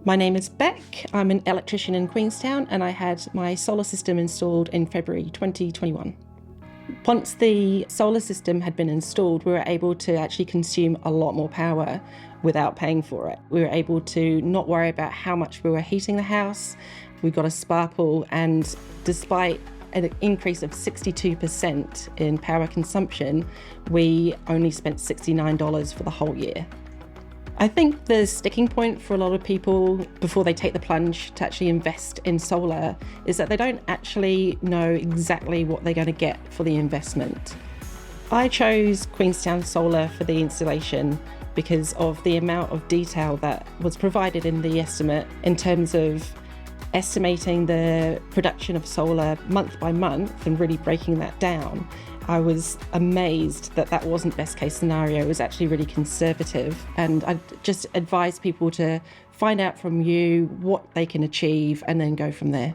My name is Beck. I'm an electrician in Queenstown and I had my solar system installed in February 2021. Once the solar system had been installed, we were able to actually consume a lot more power without paying for it. We were able to not worry about how much we were heating the house. We got a sparkle, and despite an increase of 62% in power consumption, we only spent $69 for the whole year. I think the sticking point for a lot of people before they take the plunge to actually invest in solar is that they don't actually know exactly what they're going to get for the investment. I chose Queenstown Solar for the installation because of the amount of detail that was provided in the estimate in terms of estimating the production of solar month by month and really breaking that down. I was amazed that that wasn't best case scenario. It was actually really conservative. And I just advise people to find out from you what they can achieve and then go from there.